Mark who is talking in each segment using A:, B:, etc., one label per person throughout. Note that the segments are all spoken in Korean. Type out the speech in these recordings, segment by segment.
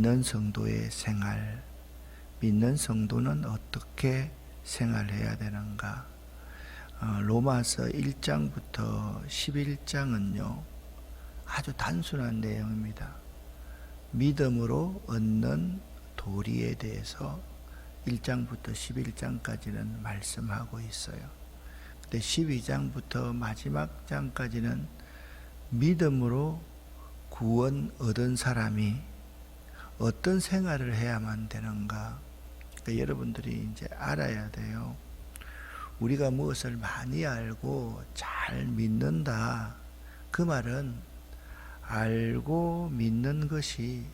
A: 믿는 성도의 생활, 믿는 성도는 어떻게 생활해야 되는가? 로마서 1장부터 11장은요 아주 단순한 내용입니다. 믿음으로 얻는 도리에 대해서 1장부터 11장까지는 말씀하고 있어요. 근데 12장부터 마지막 장까지는 믿음으로 구원 얻은 사람이 어떤 생활을 해야만 되는가? 그러니까 여러분들이 이제 알아야 돼요. 우리가 무엇을 많이 알고 잘 믿는다. 그 말은 알고 믿는 것이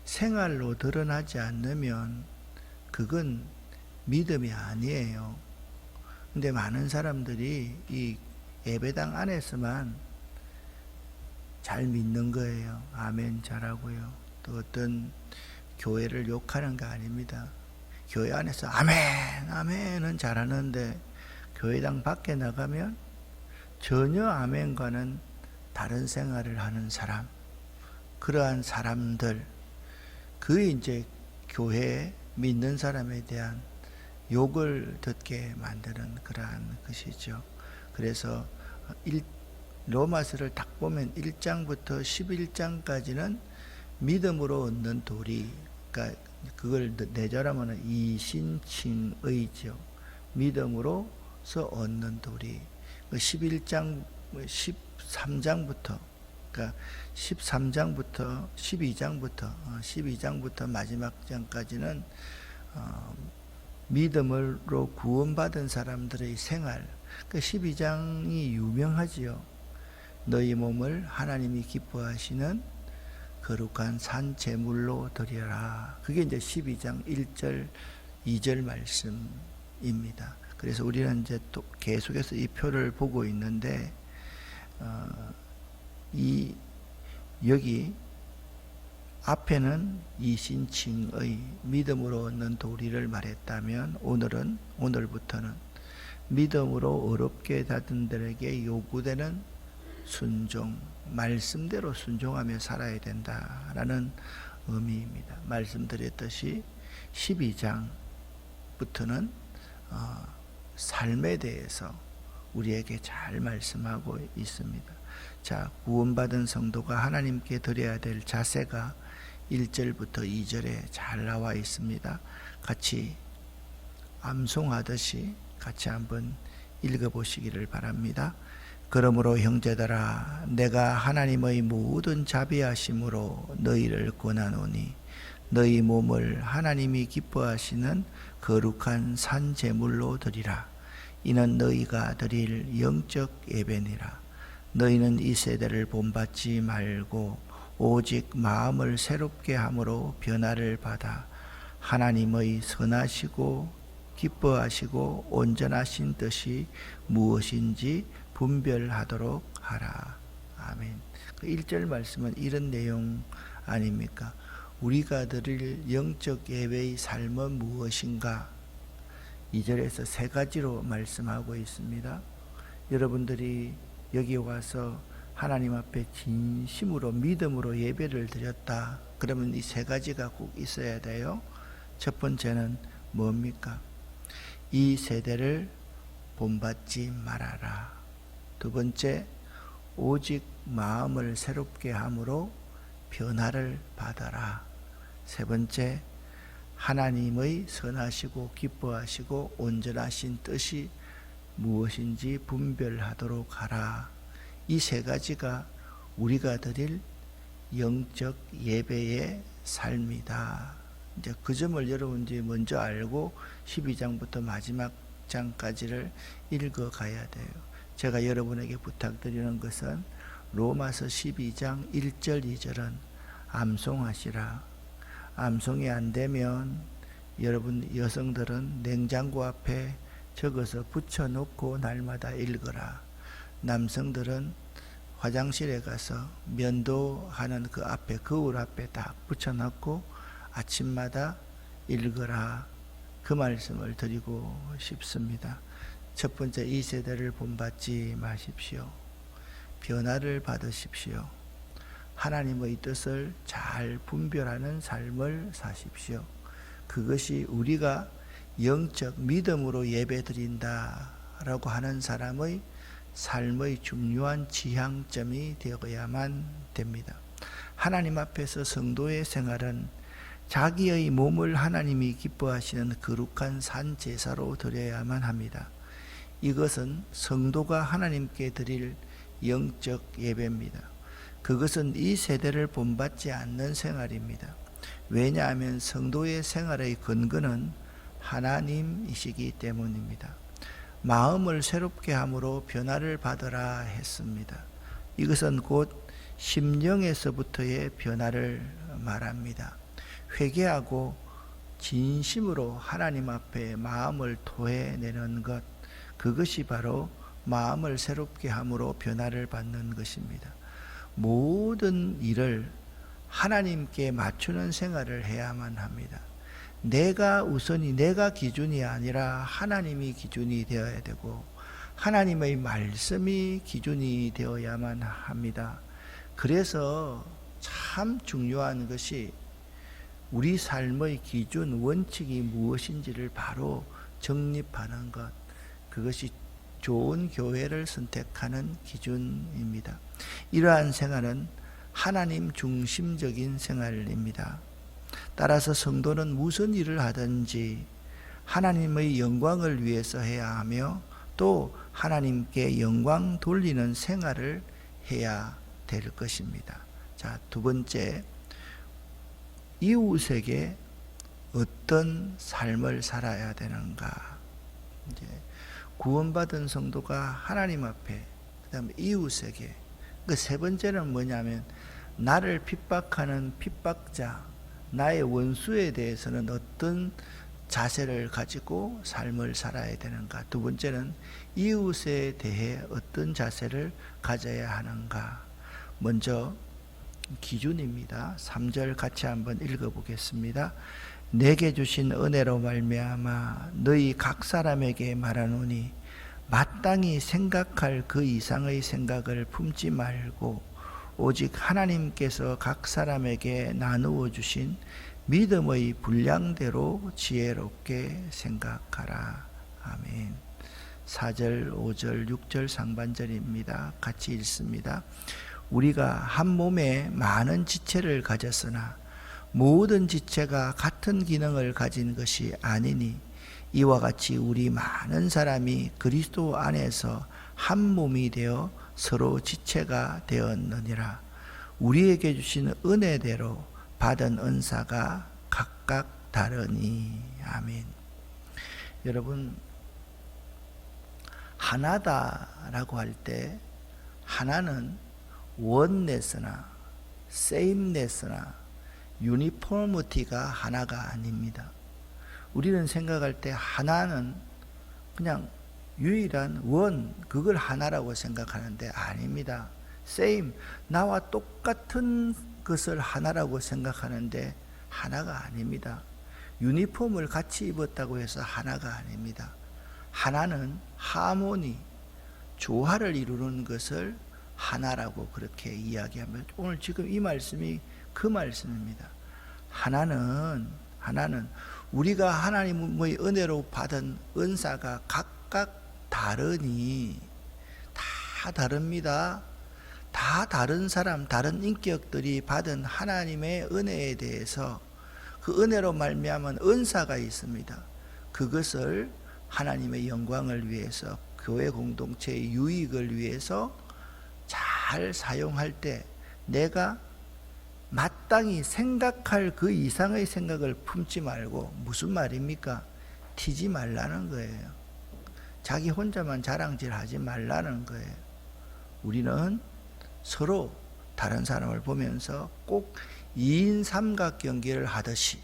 A: 생활로 드러나지 않으면 그건 믿음이 아니에요. 근데 많은 사람들이 이 예배당 안에서만 잘 믿는 거예요. 아멘 잘하고요. 또 어떤 교회를 욕하는 거 아닙니다. 교회 안에서 아멘 아멘은 잘하는데 교회당 밖에 나가면 전혀 아멘과는 다른 생활을 하는 사람, 그러한 사람들, 그 이제 교회에 믿는 사람에 대한 욕을 듣게 만드는 그러한 것이죠. 그래서 로마서를 딱 보면 1장부터 11장까지는 믿음으로 얻는 도리, 그러니까 그걸 내절하면 이신칭의죠. 믿음으로서 얻는 도리. 11장, 13장부터, 그러니까 13장부터 12장부터 마지막 장까지는 믿음으로 구원받은 사람들의 생활. 그 12장이 유명하지요. 너희 몸을 하나님이 기뻐하시는 거룩한 산 제물로 드려라. 그게 이제 12장 1절, 2절 말씀입니다. 그래서 우리는 이제 또 계속해서 이 표를 보고 있는데, 여기 앞에는 이신칭의 믿음으로 얻는 도리를 말했다면, 오늘부터는 믿음으로 어렵게 다든 들에게 요구되는 순종, 말씀대로 순종하며 살아야 된다라는 의미입니다. 말씀드렸듯이 12장부터는 삶에 대해서 우리에게 잘 말씀하고 있습니다. 자, 구원받은 성도가 하나님께 드려야 될 자세가 1절부터 2절에 잘 나와 있습니다. 같이 암송하듯이 같이 한번 읽어보시기를 바랍니다. 그러므로 형제들아, 내가 하나님의 모든 자비하심으로 너희를 권하노니 너희 몸을 하나님이 기뻐하시는 거룩한 산 제물로 드리라. 이는 너희가 드릴 영적 예배니라. 너희는 이 세대를 본받지 말고 오직 마음을 새롭게 함으로 변화를 받아 하나님의 선하시고 기뻐하시고 온전하신 뜻이 무엇인지 분별하도록 하라. 아멘. 그 1절 말씀은 이런 내용 아닙니까? 우리가 드릴 영적 예배의 삶은 무엇인가? 2절에서 세 가지로 말씀하고 있습니다. 여러분들이 여기 와서 하나님 앞에 진심으로 믿음으로 예배를 드렸다. 그러면 이 세 가지가 꼭 있어야 돼요. 첫 번째는 뭡니까? 이 세대를 본받지 말아라. 두 번째, 오직 마음을 새롭게 함으로 변화를 받아라. 세 번째, 하나님의 선하시고 기뻐하시고 온전하신 뜻이 무엇인지 분별하도록 하라. 이 세 가지가 우리가 드릴 영적 예배의 삶이다. 이제 그 점을 여러분들이 먼저 알고 12장부터 마지막 장까지를 읽어 가야 돼요. 제가 여러분에게 부탁드리는 것은 로마서 12장 1절 2절은 암송하시라. 암송이 안 되면 여러분 여성들은 냉장고 앞에 적어서 붙여놓고 날마다 읽어라. 남성들은 화장실에 가서 면도하는 그 앞에, 거울 앞에 딱 붙여놓고 아침마다 읽어라. 그 말씀을 드리고 싶습니다. 첫 번째, 이 세대를 본받지 마십시오. 변화를 받으십시오. 하나님의 뜻을 잘 분별하는 삶을 사십시오. 그것이 우리가 영적 믿음으로 예배드린다라고 하는 사람의 삶의 중요한 지향점이 되어야만 됩니다. 하나님 앞에서 성도의 생활은 자기의 몸을 하나님이 기뻐하시는 거룩한 산 제사로 드려야만 합니다. 이것은 성도가 하나님께 드릴 영적 예배입니다. 그것은 이 세대를 본받지 않는 생활입니다. 왜냐하면 성도의 생활의 근거는 하나님이시기 때문입니다. 마음을 새롭게 함으로 변화를 받으라 했습니다. 이것은 곧 심령에서부터의 변화를 말합니다. 회개하고 진심으로 하나님 앞에 마음을 토해내는 것, 그것이 바로 마음을 새롭게 함으로 변화를 받는 것입니다. 모든 일을 하나님께 맞추는 생활을 해야만 합니다. 내가 우선이, 내가 기준이 아니라 하나님이 기준이 되어야 되고 하나님의 말씀이 기준이 되어야만 합니다. 그래서 참 중요한 것이 우리 삶의 기준, 원칙이 무엇인지를 바로 정립하는 것, 그것이 좋은 교회를 선택하는 기준입니다. 이러한 생활은 하나님 중심적인 생활입니다. 따라서 성도는 무슨 일을 하든지 하나님의 영광을 위해서 해야 하며 또 하나님께 영광 돌리는 생활을 해야 될 것입니다. 자, 두 번째, 이웃에게 어떤 삶을 살아야 되는가? 이제 구원받은 성도가 하나님 앞에, 그다음에 이웃에게, 그 세 번째는 뭐냐면 나를 핍박하는 핍박자, 나의 원수에 대해서는 어떤 자세를 가지고 삶을 살아야 되는가? 두 번째는 이웃에 대해 어떤 자세를 가져야 하는가? 먼저 기준입니다. 3절 같이 한번 읽어보겠습니다. 내게 주신 은혜로 말미암아 너희 각 사람에게 말하노니 마땅히 생각할 그 이상의 생각을 품지 말고 오직 하나님께서 각 사람에게 나누어 주신 믿음의 분량대로 지혜롭게 생각하라. 아멘. 4절, 5절, 6절 상반절입니다. 같이 읽습니다. 우리가 한 몸에 많은 지체를 가졌으나 모든 지체가 같은 기능을 가진 것이 아니니 이와 같이 우리 많은 사람이 그리스도 안에서 한 몸이 되어 서로 지체가 되었느니라. 우리에게 주신 은혜대로 받은 은사가 각각 다르니. 아멘. 여러분, 하나다라고 할 때 하나는 원네스나 세임네스나 유니포미티가 하나가 아닙니다. 우리는 생각할 때 하나는 그냥 유일한 원, 그걸 하나라고 생각하는데 아닙니다. same, 나와 똑같은 것을 하나라고 생각하는데 하나가 아닙니다. 유니폼을 같이 입었다고 해서 하나가 아닙니다. 하나는 하모니, 조화를 이루는 것을 하나라고 그렇게 이야기하면 오늘 지금 이 말씀이 그 말씀입니다. 하나는 우리가 하나님의 은혜로 받은 은사가 각각 다르니, 다 다릅니다. 다 다른 사람, 다른 인격들이 받은 하나님의 은혜에 대해서 그 은혜로 말미암은 은사가 있습니다. 그것을 하나님의 영광을 위해서, 교회 공동체의 유익을 위해서 잘 사용할 때 내가 마땅히 생각할 그 이상의 생각을 품지 말고, 무슨 말입니까? 튀지 말라는 거예요. 자기 혼자만 자랑질 하지 말라는 거예요. 우리는 서로 다른 사람을 보면서 꼭 2인 삼각경기를 하듯이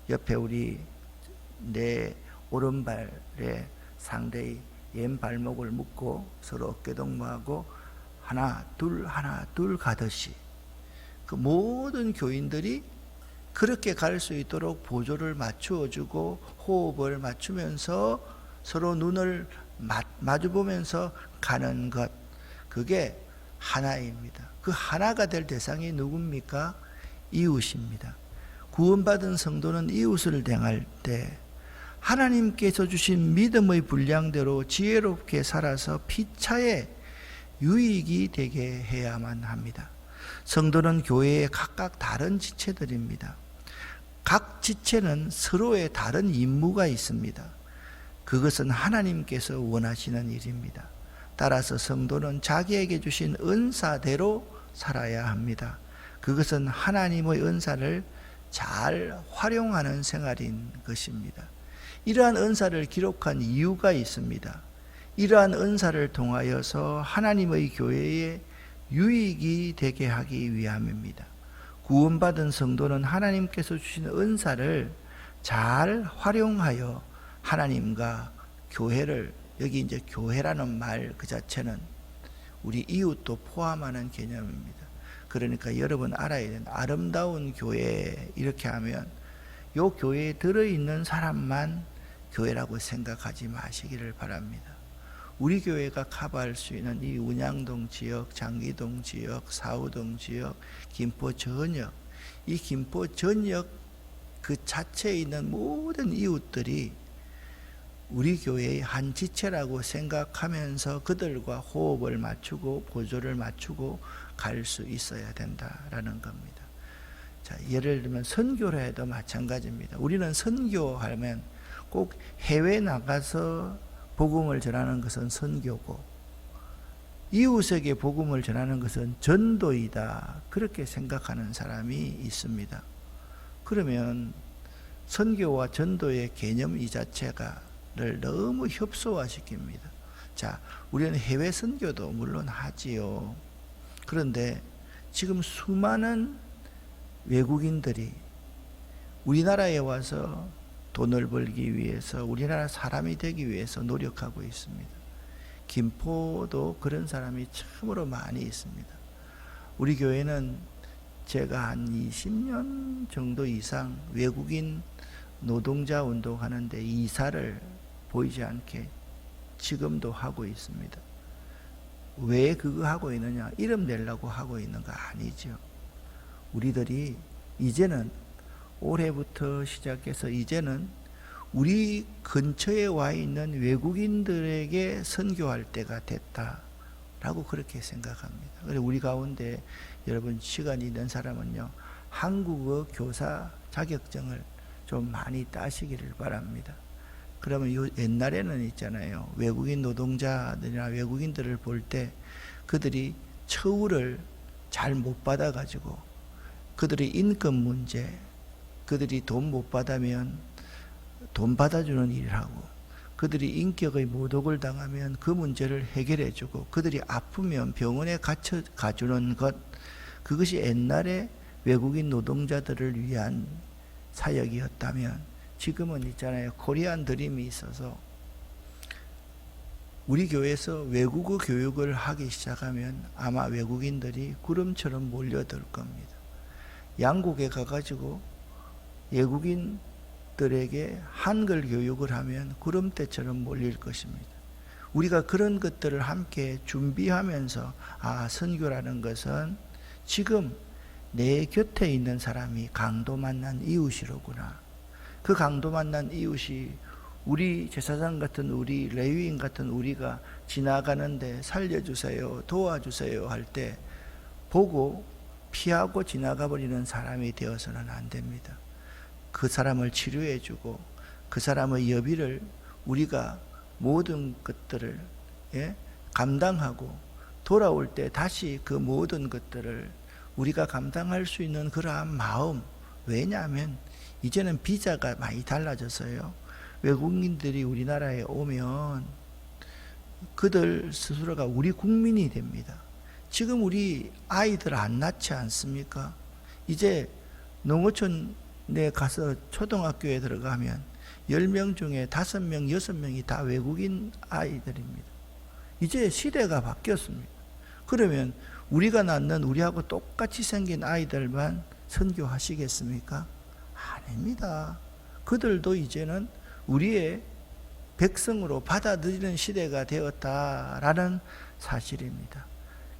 A: 옆에 우리 내 오른발에 상대의 왼발목을 묶고 서로 어깨동무하고 하나 둘 가듯이 그 모든 교인들이 그렇게 갈 수 있도록 보조를 맞추어 주고 호흡을 맞추면서 서로 눈을 마주 보면서 가는 것, 그게 하나입니다. 그 하나가 될 대상이 누굽니까? 이웃입니다. 구원받은 성도는 이웃을 대할 때 하나님께서 주신 믿음의 분량대로 지혜롭게 살아서 피차에 유익이 되게 해야만 합니다. 성도는 교회에 각각 다른 지체들입니다. 각 지체는 서로의 다른 임무가 있습니다. 그것은 하나님께서 원하시는 일입니다. 따라서 성도는 자기에게 주신 은사대로 살아야 합니다. 그것은 하나님의 은사를 잘 활용하는 생활인 것입니다. 이러한 은사를 기록한 이유가 있습니다. 이러한 은사를 통하여서 하나님의 교회에 유익이 되게 하기 위함입니다. 구원받은 성도는 하나님께서 주신 은사를 잘 활용하여 하나님과 교회를, 여기 이제 교회라는 말 그 자체는 우리 이웃도 포함하는 개념입니다. 그러니까 여러분 알아야 되는 아름다운 교회, 이렇게 하면 요 교회에 들어있는 사람만 교회라고 생각하지 마시기를 바랍니다. 우리 교회가 커버할 수 있는 이 운양동 지역, 장기동 지역, 사우동 지역, 김포 전역, 이 김포 전역 그 자체에 있는 모든 이웃들이 우리 교회의 한 지체라고 생각하면서 그들과 호흡을 맞추고 보조를 맞추고 갈 수 있어야 된다라는 겁니다. 자, 예를 들면 선교를 해도 마찬가지입니다. 우리는 선교하면 꼭 해외 나가서 복음을 전하는 것은 선교고 이웃에게 복음을 전하는 것은 전도이다, 그렇게 생각하는 사람이 있습니다. 그러면 선교와 전도의 개념 이 자체가를 너무 협소화시킵니다. 자, 우리는 해외 선교도 물론 하지요. 그런데 지금 수많은 외국인들이 우리나라에 와서 돈을 벌기 위해서, 우리나라 사람이 되기 위해서 노력하고 있습니다. 김포도 그런 사람이 참으로 많이 있습니다. 우리 교회는 제가 한 20년 정도 이상 외국인 노동자 운동하는데 이사를 보이지 않게 지금도 하고 있습니다. 왜 그거 하고 있느냐? 이름 내려고 하고 있는 거 아니죠. 우리들이 이제는 올해부터 시작해서 이제는 우리 근처에 와 있는 외국인들에게 선교할 때가 됐다라고 그렇게 생각합니다. 그래서 우리 가운데 여러분 시간이 있는 사람은요, 한국어 교사 자격증을 좀 많이 따시기를 바랍니다. 그러면 옛날에는 있잖아요, 외국인 노동자들이나 외국인들을 볼 때 그들이 처우를 잘 못 받아가지고 그들의 인권 문제, 그들이 돈 못 받으면 돈 받아주는 일을 하고, 그들이 인격의 모독을 당하면 그 문제를 해결해주고, 그들이 아프면 병원에 가주는 것, 그것이 옛날에 외국인 노동자들을 위한 사역이었다면 지금은 있잖아요, 코리안 드림이 있어서 우리 교회에서 외국어 교육을 하기 시작하면 아마 외국인들이 구름처럼 몰려들 겁니다. 양국에 가가지고 외국인들에게 한글 교육을 하면 구름대처럼 몰릴 것입니다. 우리가 그런 것들을 함께 준비하면서, 아, 선교라는 것은 지금 내 곁에 있는 사람이 강도 만난 이웃이로구나. 그 강도 만난 이웃이 우리 제사장 같은, 우리 레위인 같은 우리가 지나가는데 살려주세요, 도와주세요 할 때 보고 피하고 지나가 버리는 사람이 되어서는 안 됩니다. 그 사람을 치료해주고 그 사람의 여비를 우리가 모든 것들을 감당하고 돌아올 때 다시 그 모든 것들을 우리가 감당할 수 있는 그러한 마음. 왜냐하면 이제는 비자가 많이 달라졌어요. 외국인들이 우리나라에 오면 그들 스스로가 우리 국민이 됩니다. 지금 우리 아이들 안 낳지 않습니까? 이제 농어촌에 가서 초등학교에 들어가면 10명 중에 5명, 6명이 다 외국인 아이들입니다. 이제 시대가 바뀌었습니다. 그러면 우리가 낳는 우리하고 똑같이 생긴 아이들만 선교하시겠습니까? 아닙니다. 그들도 이제는 우리의 백성으로 받아들이는 시대가 되었다라는 사실입니다.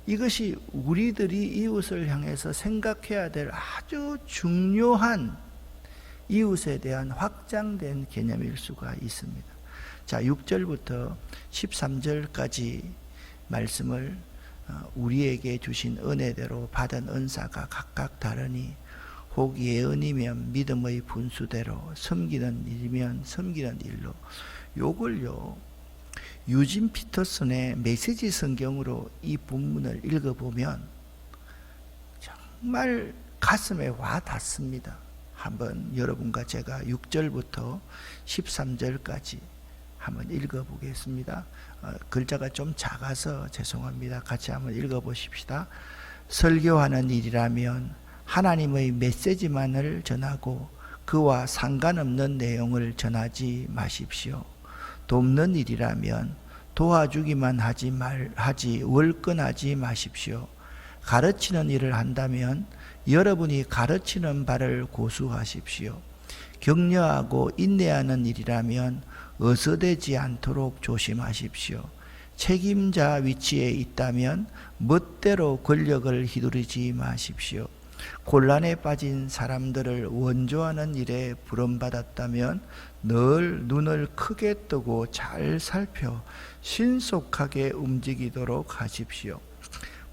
A: 이것이 우리들이 이웃을 향해서 생각해야 될 아주 중요한 이웃에 대한 확장된 개념일 수가 있습니다. 자, 6절부터 13절까지 말씀을 우리에게 주신 은혜대로 받은 은사가 각각 다르니 혹 예언이면 믿음의 분수대로, 섬기는 일이면 섬기는 일로. 요걸요, 유진 피터슨의 메시지 성경으로 이 본문을 읽어보면 정말 가슴에 와 닿습니다. 한번 여러분과 제가 6절부터 13절까지 한번 읽어보겠습니다. 글자가 좀 작아서 죄송합니다. 같이 한번 읽어보십시다. 설교하는 일이라면 하나님의 메시지만을 전하고 그와 상관없는 내용을 전하지 마십시오. 돕는 일이라면 도와주기만 하지 월권하지 마십시오. 가르치는 일을 한다면 여러분이 가르치는 바를 고수하십시오. 격려하고 인내하는 일이라면 어서되지 않도록 조심하십시오. 책임자 위치에 있다면 멋대로 권력을 휘두르지 마십시오. 곤란에 빠진 사람들을 원조하는 일에 부름받았다면 늘 눈을 크게 뜨고 잘 살펴 신속하게 움직이도록 하십시오.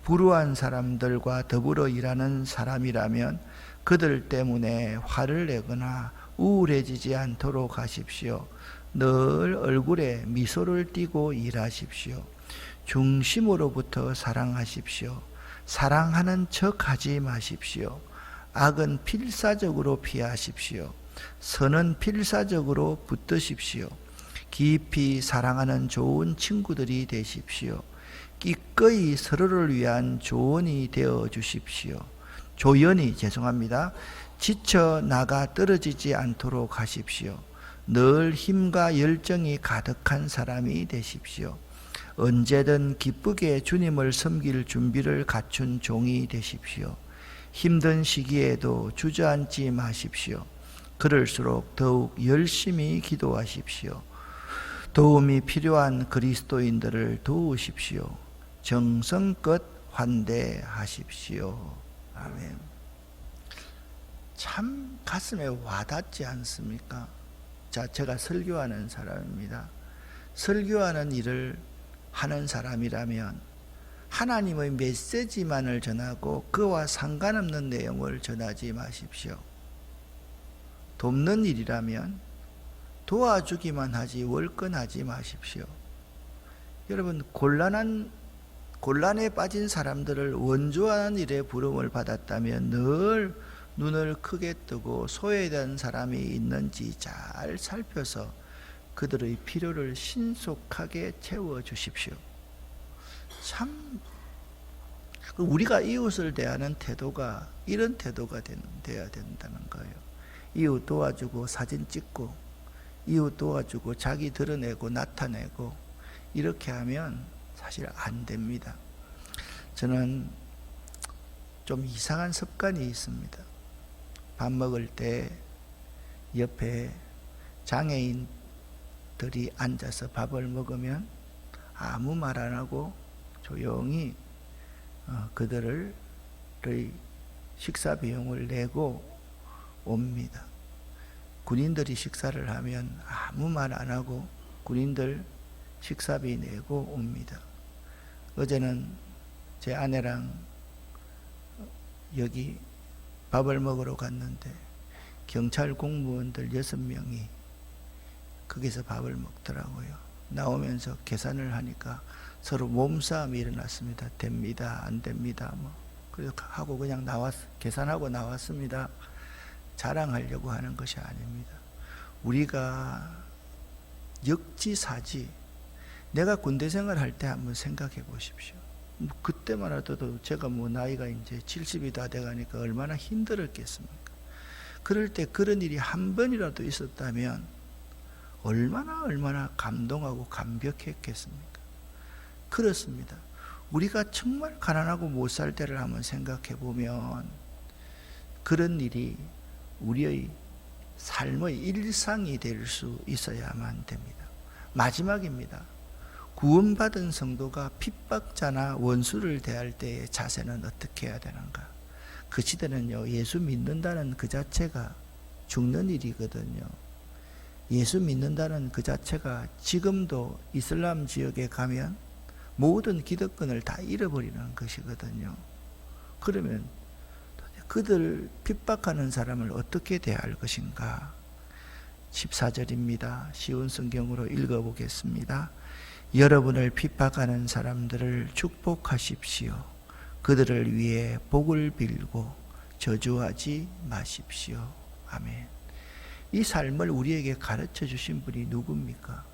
A: 불우한 사람들과 더불어 일하는 사람이라면 그들 때문에 화를 내거나 우울해지지 않도록 하십시오. 늘 얼굴에 미소를 띠고 일하십시오. 중심으로부터 사랑하십시오. 사랑하는 척 하지 마십시오. 악은 필사적으로 피하십시오. 선은 필사적으로 붙드십시오. 깊이 사랑하는 좋은 친구들이 되십시오. 기꺼이 서로를 위한 조언이 되어 주십시오. 지쳐 나가 떨어지지 않도록 하십시오. 늘 힘과 열정이 가득한 사람이 되십시오. 언제든 기쁘게 주님을 섬길 준비를 갖춘 종이 되십시오. 힘든 시기에도 주저앉지 마십시오. 그럴수록 더욱 열심히 기도하십시오. 도움이 필요한 그리스도인들을 도우십시오. 정성껏 환대하십시오. 아멘. 참 가슴에 와닿지 않습니까? 자, 제가 설교하는 사람입니다. 설교하는 일을 하는 사람이라면 하나님의 메시지만을 전하고 그와 상관없는 내용을 전하지 마십시오. 돕는 일이라면 도와주기만 하지 월권하지 마십시오. 여러분, 곤란에 빠진 사람들을 원조하는 일에 부름을 받았다면 늘 눈을 크게 뜨고 소외된 사람이 있는지 잘 살펴서 그들의 필요를 신속하게 채워주십시오. 참 우리가 이웃을 대하는 태도가 이런 태도가 돼야 된다는 거예요. 이웃 도와주고 사진 찍고 이웃 도와주고 자기 드러내고 나타내고 이렇게 하면 사실 안 됩니다. 저는 좀 이상한 습관이 있습니다. 밥 먹을 때 옆에 장애인들이 앉아서 밥을 먹으면 아무 말 안 하고 조용히 그들의 식사 비용을 내고 옵니다. 군인들이 식사를 하면 아무 말 안 하고 군인들 식사비 내고 옵니다. 어제는 제 아내랑 여기 밥을 먹으러 갔는데 경찰 공무원들 6명이 거기서 밥을 먹더라고요. 나오면서 계산을 하니까 서로 몸싸움이 일어났습니다. 됩니다, 안 됩니다. 그래서 하고 그냥 계산하고 나왔습니다. 자랑하려고 하는 것이 아닙니다. 우리가 역지사지, 내가 군대 생활할 때 한번 생각해 보십시오. 그때만 하더라도 제가 나이가 이제 70이 다 돼가니까 얼마나 힘들었겠습니까? 그럴 때 그런 일이 한 번이라도 있었다면 얼마나 감동하고 감격했겠습니까? 그렇습니다. 우리가 정말 가난하고 못 살 때를 한번 생각해 보면 그런 일이 우리의 삶의 일상이 될 수 있어야만 됩니다. 마지막입니다. 구원받은 성도가 핍박자나 원수를 대할 때의 자세는 어떻게 해야 되는가? 그 시대는요, 예수 믿는다는 그 자체가 죽는 일이거든요. 예수 믿는다는 그 자체가 지금도 이슬람 지역에 가면 모든 기득권을 다 잃어버리는 것이거든요. 그러면 그들 핍박하는 사람을 어떻게 대할 것인가? 14절입니다. 쉬운 성경으로 읽어보겠습니다. 여러분을 핍박하는 사람들을 축복하십시오. 그들을 위해 복을 빌고 저주하지 마십시오. 아멘. 이 삶을 우리에게 가르쳐 주신 분이 누굽니까?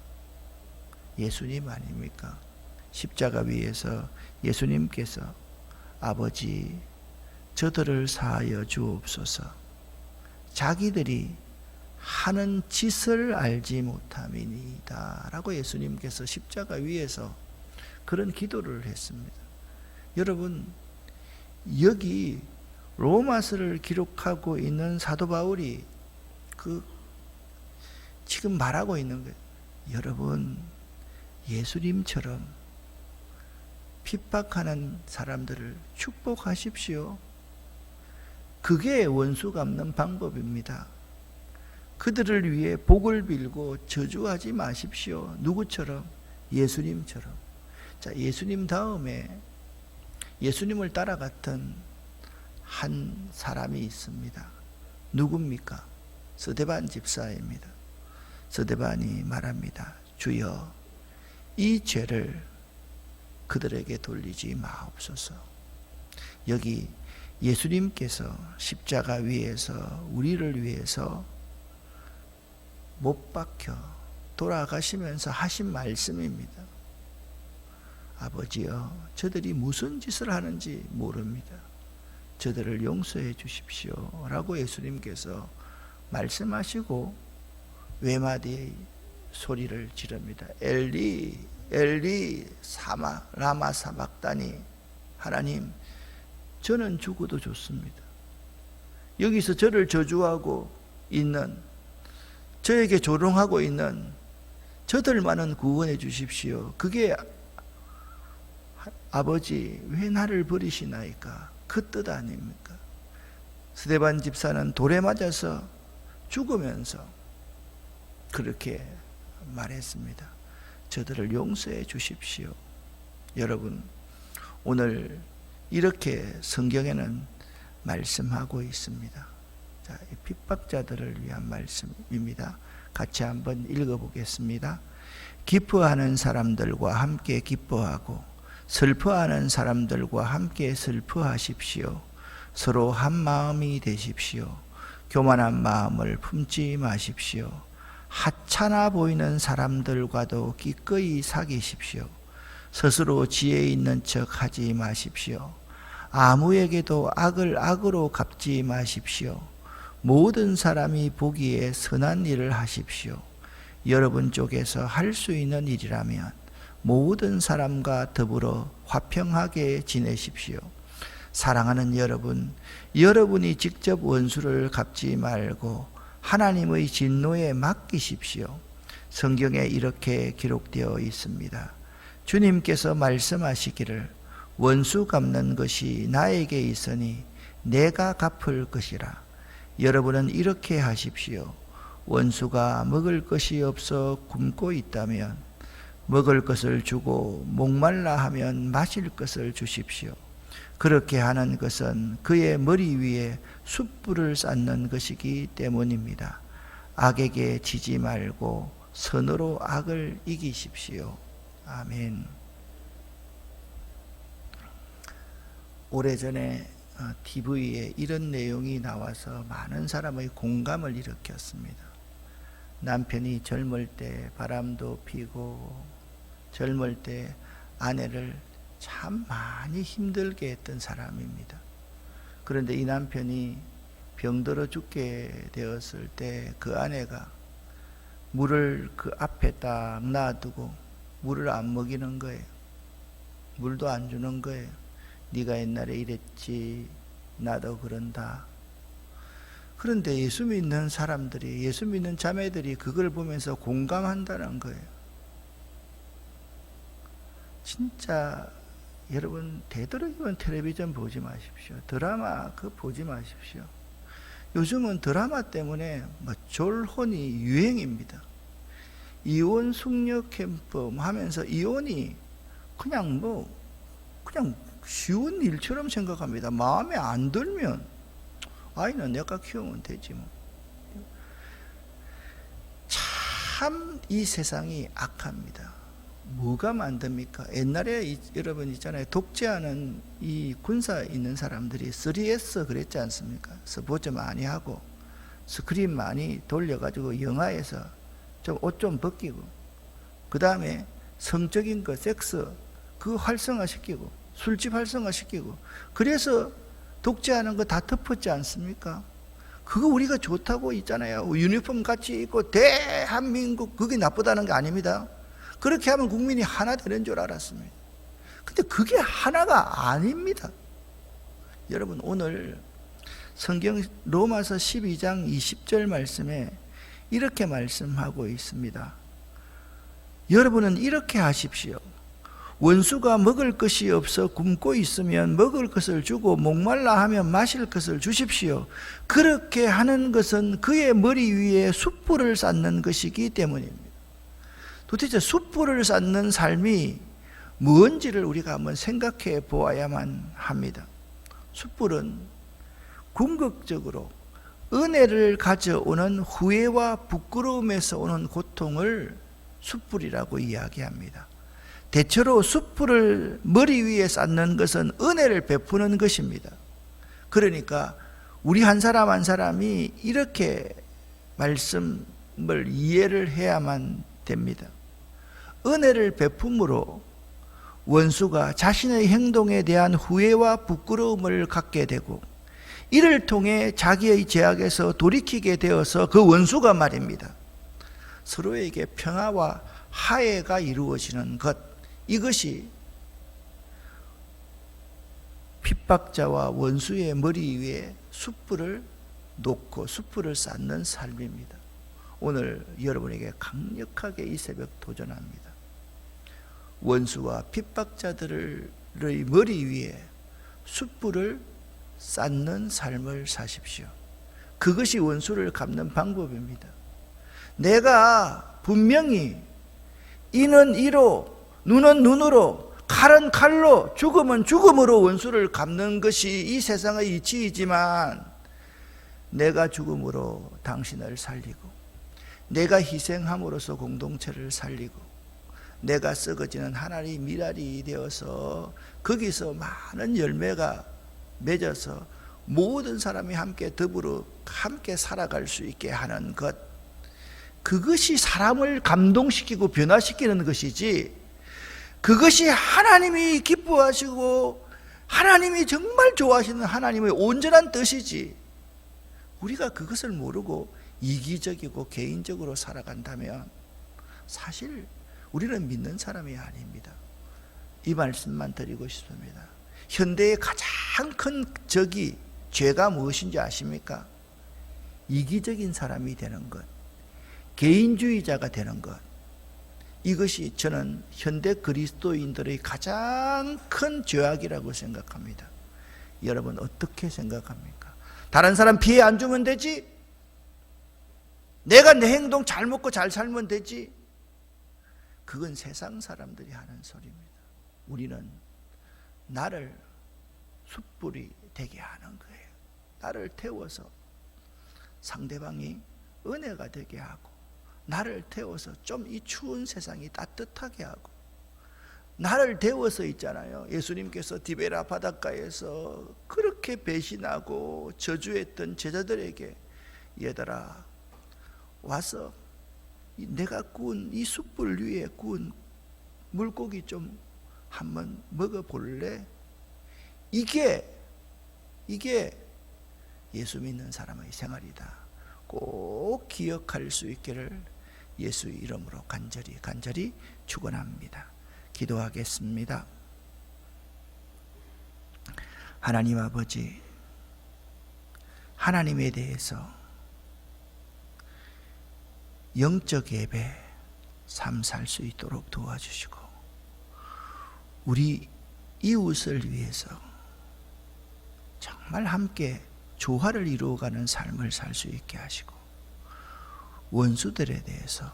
A: 예수님 아닙니까? 십자가 위에서 예수님께서 아버지, 저들을 사하여 주옵소서. 자기들이 하는 짓을 알지 못함이니이다 라고 예수님께서 십자가 위에서 그런 기도를 했습니다. 여러분, 여기 로마서를 기록하고 있는 사도 바울이 지금 말하고 있는 거예요. 여러분, 예수님처럼 핍박하는 사람들을 축복하십시오. 그게 원수 갚는 방법입니다. 그들을 위해 복을 빌고 저주하지 마십시오. 누구처럼? 예수님처럼. 자, 예수님 다음에 예수님을 따라갔던 한 사람이 있습니다. 누굽니까? 스데반 집사입니다. 스데반이 말합니다. 주여, 이 죄를 그들에게 돌리지 마옵소서. 여기 예수님께서 십자가 위에서 우리를 위해서 못 박혀 돌아가시면서 하신 말씀입니다. 아버지여, 저들이 무슨 짓을 하는지 모릅니다. 저들을 용서해 주십시오 라고 예수님께서 말씀하시고 외마디 소리를 지릅니다. 엘리 엘리 라마 사박다니. 하나님, 저는 죽어도 좋습니다. 여기서 저를 저주하고 있는, 저에게 조롱하고 있는 저들만은 구원해 주십시오. 그게 아버지, 왜 나를 버리시나이까? 그 뜻 아닙니까? 스데반 집사는 돌에 맞아서 죽으면서 그렇게 말했습니다. 저들을 용서해 주십시오. 여러분, 오늘 이렇게 성경에는 말씀하고 있습니다. 자, 핍박자들을 위한 말씀입니다. 같이 한번 읽어보겠습니다. 기뻐하는 사람들과 함께 기뻐하고 슬퍼하는 사람들과 함께 슬퍼하십시오. 서로 한 마음이 되십시오. 교만한 마음을 품지 마십시오. 하찮아 보이는 사람들과도 기꺼이 사귀십시오. 스스로 지혜 있는 척 하지 마십시오. 아무에게도 악을 악으로 갚지 마십시오. 모든 사람이 보기에 선한 일을 하십시오. 여러분 쪽에서 할 수 있는 일이라면 모든 사람과 더불어 화평하게 지내십시오. 사랑하는 여러분, 여러분이 직접 원수를 갚지 말고 하나님의 진노에 맡기십시오. 성경에 이렇게 기록되어 있습니다. 주님께서 말씀하시기를 원수 갚는 것이 나에게 있으니 내가 갚을 것이라. 여러분은 이렇게 하십시오. 원수가 먹을 것이 없어 굶고 있다면 먹을 것을 주고 목말라 하면 마실 것을 주십시오. 그렇게 하는 것은 그의 머리 위에 숯불을 쌓는 것이기 때문입니다. 악에게 지지 말고 선으로 악을 이기십시오. 아멘. 오래전에 TV에 이런 내용이 나와서 많은 사람의 공감을 일으켰습니다. 남편이 젊을 때 바람도 피고 젊을 때 아내를 참 많이 힘들게 했던 사람입니다. 그런데 이 남편이 병들어 죽게 되었을 때 그 아내가 물을 그 앞에 딱 놔두고 물을 안 먹이는 거예요. 물도 안 주는 거예요. 네가 옛날에 이랬지, 나도 그런다. 그런데 예수 믿는 사람들이, 예수 믿는 자매들이 그걸 보면서 공감한다는 거예요. 진짜 여러분 되도록이면 텔레비전 보지 마십시오. 드라마 보지 마십시오. 요즘은 드라마 때문에 졸혼이 유행입니다. 이혼 숙녀 캠프 하면서 이혼이 그냥 쉬운 일처럼 생각합니다. 마음에 안 들면 아이는 내가 키우면 되지 뭐. 참 이 세상이 악합니다. 뭐가 만듭니까? 옛날에 여러분 있잖아요. 독재하는 이 군사 있는 사람들이 3S 그랬지 않습니까? 스포츠 많이 하고 스크린 많이 돌려가지고 영화에서 좀 옷 좀 벗기고 그 다음에 성적인 거 섹스 그거 활성화시키고 술집 활성화시키고 그래서 독재하는 거 다 덮었지 않습니까? 그거 우리가 좋다고 있잖아요. 유니폼 같이 입고 대한민국 그게 나쁘다는 게 아닙니다. 그렇게 하면 국민이 하나 되는 줄 알았습니다. 근데 그게 하나가 아닙니다. 여러분 오늘 성경 로마서 12장 20절 말씀에 이렇게 말씀하고 있습니다. 여러분은 이렇게 하십시오. 원수가 먹을 것이 없어 굶고 있으면 먹을 것을 주고 목말라 하면 마실 것을 주십시오. 그렇게 하는 것은 그의 머리 위에 숯불을 쌓는 것이기 때문입니다. 도대체 숯불을 쌓는 삶이 뭔지를 우리가 한번 생각해 보아야만 합니다. 숯불은 궁극적으로 은혜를 가져오는 후회와 부끄러움에서 오는 고통을 숯불이라고 이야기합니다. 대체로 숯불을 머리 위에 쌓는 것은 은혜를 베푸는 것입니다. 그러니까 우리 한 사람 한 사람이 이렇게 말씀을 이해를 해야만 됩니다. 은혜를 베품으로 원수가 자신의 행동에 대한 후회와 부끄러움을 갖게 되고 이를 통해 자기의 죄악에서 돌이키게 되어서 그 원수가 말입니다. 서로에게 평화와 화해가 이루어지는 것, 이것이 핍박자와 원수의 머리 위에 숯불을 놓고 숯불을 쌓는 삶입니다. 오늘 여러분에게 강력하게 이 새벽 도전합니다. 원수와 핍박자들의 머리 위에 숯불을 쌓는 삶을 사십시오. 그것이 원수를 갚는 방법입니다. 내가 분명히 이는 이로 눈은 눈으로 칼은 칼로 죽음은 죽음으로 원수를 갚는 것이 이 세상의 이치이지만 내가 죽음으로 당신을 살리고 내가 희생함으로써 공동체를 살리고 내가 썩어지는 하나님의 미랄이 되어서 거기서 많은 열매가 맺어서 모든 사람이 함께 더불어 함께 살아갈 수 있게 하는 것, 그것이 사람을 감동시키고 변화시키는 것이지, 그것이 하나님이 기뻐하시고 하나님이 정말 좋아하시는 하나님의 온전한 뜻이지, 우리가 그것을 모르고 이기적이고 개인적으로 살아간다면 사실 우리는 믿는 사람이 아닙니다. 이 말씀만 드리고 싶습니다. 현대의 가장 큰 적이 죄가 무엇인지 아십니까? 이기적인 사람이 되는 것, 개인주의자가 되는 것, 이것이 저는 현대 그리스도인들의 가장 큰 죄악이라고 생각합니다. 여러분 어떻게 생각합니까? 다른 사람 피해 안 주면 되지? 내가 내 행동 잘 먹고 잘 살면 되지? 그건 세상 사람들이 하는 소리입니다. 우리는 나를 숯불이 되게 하는 거예요. 나를 태워서 상대방이 은혜가 되게 하고, 나를 태워서 좀 이 추운 세상이 따뜻하게 하고, 나를 태워서 있잖아요. 예수님께서 디베라 바닷가에서 그렇게 배신하고 저주했던 제자들에게, 얘들아 와서 내가 구운 이 숯불 위에 구운 물고기 좀 한번 먹어볼래? 이게 예수 믿는 사람의 생활이다. 꼭 기억할 수 있기를 예수 이름으로 간절히 축원합니다. 기도하겠습니다. 하나님 아버지, 하나님에 대해서 영적 예배 삶 살 수 있도록 도와주시고, 우리 이웃을 위해서 정말 함께 조화를 이루어가는 삶을 살 수 있게 하시고, 원수들에 대해서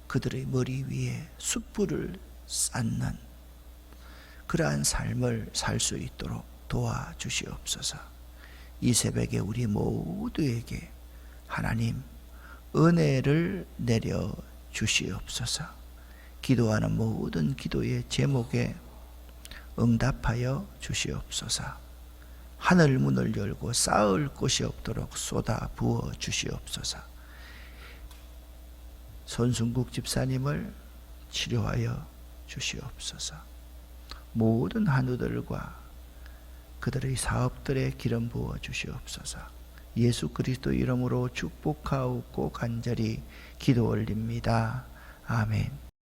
A: 그들의 머리 위에 숯불을 쌓는 그러한 삶을 살 수 있도록 도와주시옵소서. 이 새벽에 우리 모두에게 하나님 은혜를 내려 주시옵소서. 기도하는 모든 기도의 제목에 응답하여 주시옵소서. 하늘 문을 열고 쌓을 곳이 없도록 쏟아 부어 주시옵소서. 손순국 집사님을 치료하여 주시옵소서. 모든 한우들과 그들의 사업들에 기름 부어 주시옵소서. 예수 그리스도 이름으로 축복하옵고 간절히 기도 올립니다. 아멘.